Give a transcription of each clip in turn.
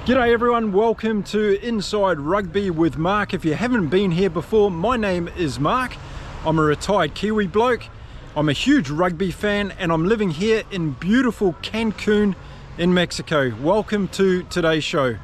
G'day everyone, welcome to Inside Rugby with Mark. If you haven't been here before, my name is Mark. I'm a retired Kiwi bloke. I'm a huge rugby fan and I'm living here in beautiful Cancun in Mexico. Welcome to today's show.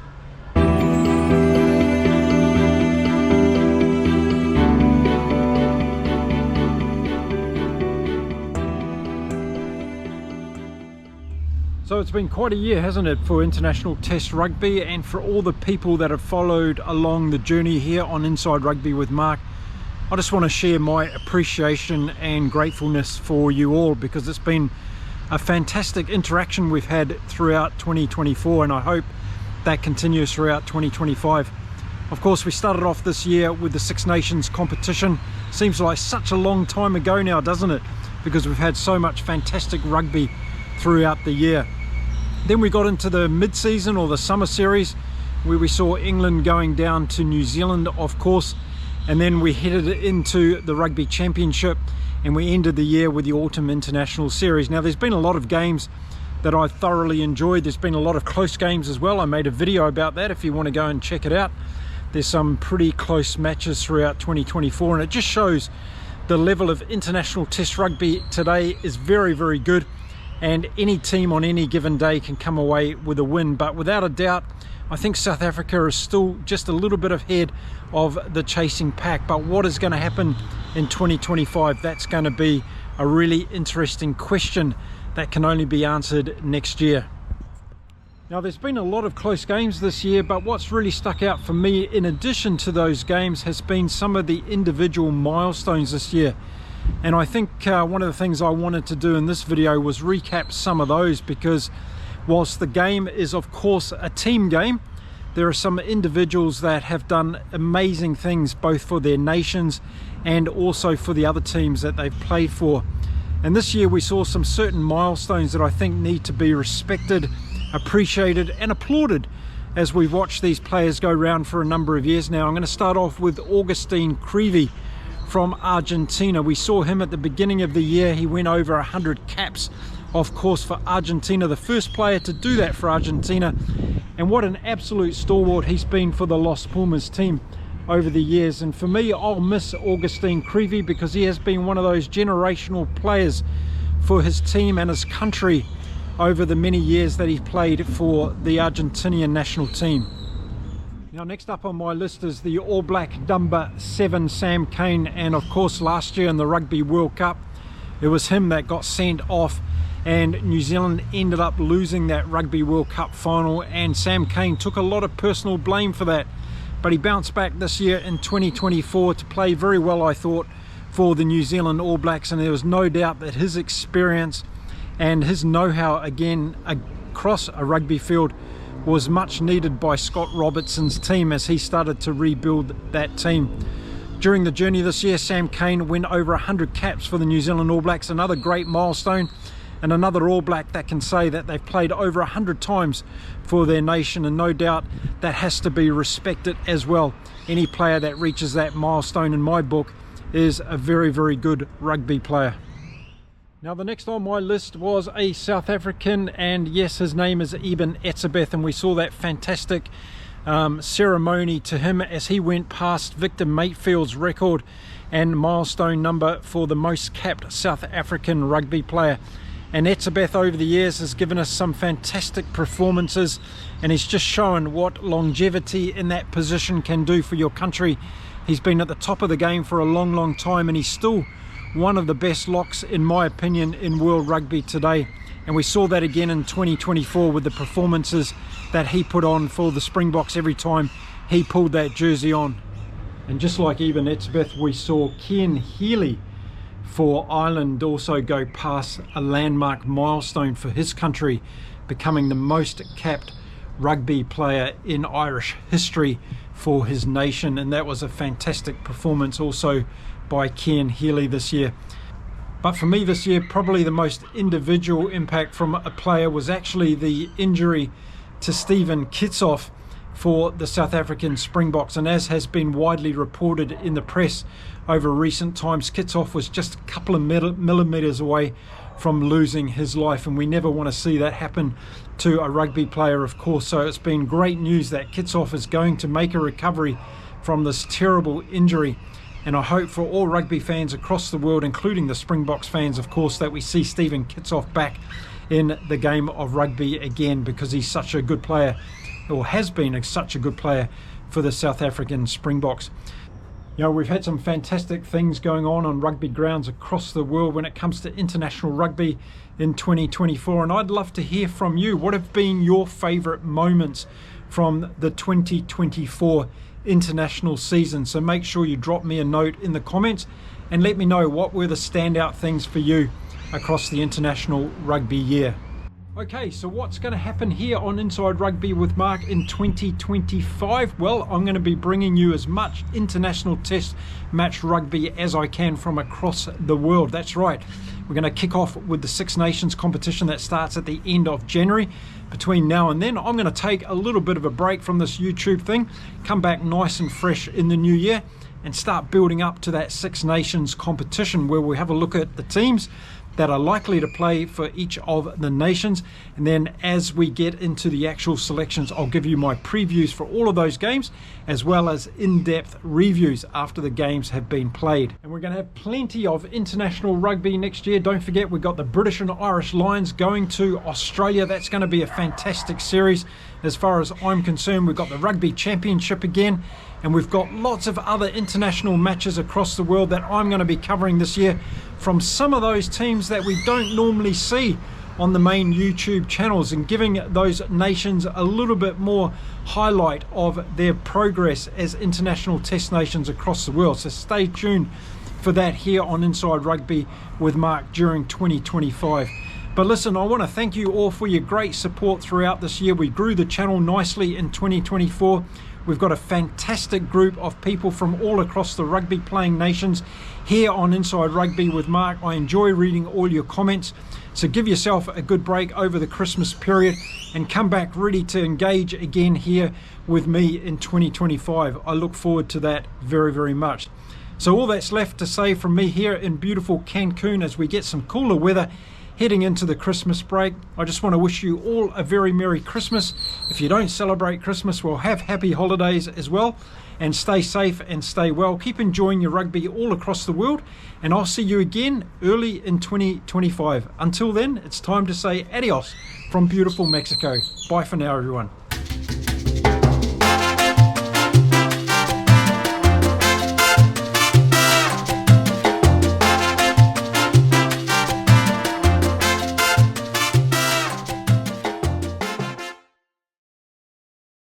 So it's been quite a year, hasn't it, for international test rugby, and for all the people that have followed along the journey here on Inside Rugby with Mark. I just want to share my appreciation and gratefulness for you all, because it's been a fantastic interaction we've had throughout 2024, and I hope that continues throughout 2025. Of course, we started off this year with the Six Nations competition. Seems like such a long time ago now, doesn't it? Because we've had so much fantastic rugby throughout the year. Then we got into the mid-season or the summer series, where we saw England going down to New Zealand, of course, and then we headed into the Rugby Championship, and we ended the year with the Autumn International Series. Now, there's been a lot of games that I thoroughly enjoyed. There's been a lot of close games as well. I made a video about that if you want to go and check it out. There's some pretty close matches throughout 2024, and it just shows the level of international test rugby today is very, very good. And any team on any given day can come away with a win. But without a doubt, I think South Africa is still just a little bit ahead of the chasing pack. But what is going to happen in 2025? That's going to be a really interesting question that can only be answered next year. Now, there's been a lot of close games this year, but what's really stuck out for me in addition to those games has been some of the individual milestones this year. And I think one of the things I wanted to do in this video was recap some of those, because whilst the game is of course a team game, there are some individuals that have done amazing things both for their nations and also for the other teams that they've played for. And this year we saw some certain milestones that I think need to be respected, appreciated and applauded as we've watched these players go round for a number of years now. I'm going to start off with Agustin Creevy from Argentina. We saw him at the beginning of the year. He went over 100 caps, of course, for Argentina, the first player to do that for Argentina. And what an absolute stalwart he's been for the Los Pumas team over the years. And for me, I'll miss Agustin Creevy because he has been one of those generational players for his team and his country over the many years that he played for the Argentinian national team. Now, next up on my list is the All Black number 7, Sam Kane. And of course, last year in the Rugby World Cup, it was him that got sent off and New Zealand ended up losing that Rugby World Cup final, and Sam Kane took a lot of personal blame for that. But he bounced back this year in 2024 to play very well, I thought, for the New Zealand All Blacks, and there was no doubt that his experience and his know-how again across a rugby field was much needed by Scott Robertson's team as he started to rebuild that team. During the journey this year, Sam Kane went over 100 caps for the New Zealand All Blacks, another great milestone, and another All Black that can say that they've played over 100 times for their nation, and no doubt that has to be respected as well. Any player that reaches that milestone in my book is a very, very good rugby player. Now, the next on my list was a South African, and yes, his name is Eben Etzebeth, and we saw that fantastic ceremony to him as he went past Victor Matefield's record and milestone number for the most capped South African rugby player. And Etzebeth over the years has given us some fantastic performances, and he's just shown what longevity in that position can do for your country. He's been at the top of the game for a long, long time, and he's still one of the best locks, in my opinion, in world rugby today. And we saw that again in 2024 with the performances that he put on for the Springboks every time he pulled that jersey on. And just like Eben Etzebeth, we saw Kane Healey for Ireland also go past a landmark milestone for his country, becoming the most capped rugby player in Irish history for his nation. And that was a fantastic performance also by Kane Healey this year. But for me this year, probably the most individual impact from a player was actually the injury to Stephen Kitshoff for the South African Springboks. And as has been widely reported in the press over recent times, Kitshoff was just a couple of millimeters away from losing his life, and we never want to see that happen to a rugby player, of course. So it's been great news that Kitshoff is going to make a recovery from this terrible injury, and I hope for all rugby fans across the world, including the Springboks fans, of course, that we see Stephen Kitshoff back in the game of rugby again, because he's such a good player, or has been such a good player for the South African Springboks. You know, we've had some fantastic things going on rugby grounds across the world when it comes to international rugby in 2024, and I'd love to hear from you. What have been your favourite moments from the 2024 international season? So make sure you drop me a note in the comments and let me know what were the standout things for you across the international rugby year. Okay, so what's going to happen here on Inside Rugby with Mark in 2025? Well, I'm going to be bringing you as much international test match rugby as I can from across the world. That's right. We're going to kick off with the Six Nations competition that starts at the end of January. Between now and then, I'm going to take a little bit of a break from this YouTube thing, come back nice and fresh in the new year, and start building up to that Six Nations competition, where we have a look at the teams that are likely to play for each of the nations. And then as we get into the actual selections, I'll give you my previews for all of those games, as well as in-depth reviews after the games have been played. And we're going to have plenty of international rugby next year. Don't forget, we've got the British and Irish Lions going to Australia. That's going to be a fantastic series as far as I'm concerned. We've got the Rugby Championship again, and we've got lots of other international matches across the world that I'm going to be covering this year from some of those teams that we don't normally see on the main YouTube channels, and giving those nations a little bit more highlight of their progress as international test nations across the world. So stay tuned for that here on Inside Rugby with Mark during 2025. But listen, I want to thank you all for your great support throughout this year. We grew the channel nicely in 2024. We've got a fantastic group of people from all across the rugby playing nations here on Inside Rugby with Mark. I enjoy reading all your comments. So give yourself a good break over the Christmas period and come back ready to engage again here with me in 2025. I look forward to that very, very much. So all that's left to say from me here in beautiful Cancun as we get some cooler weather heading into the Christmas break. I just want to wish you all a very Merry Christmas. If you don't celebrate Christmas, well, have happy holidays as well, and stay safe and stay well. Keep enjoying your rugby all across the world, and I'll see you again early in 2025. Until then, it's time to say adios from beautiful Mexico. Bye for now, everyone.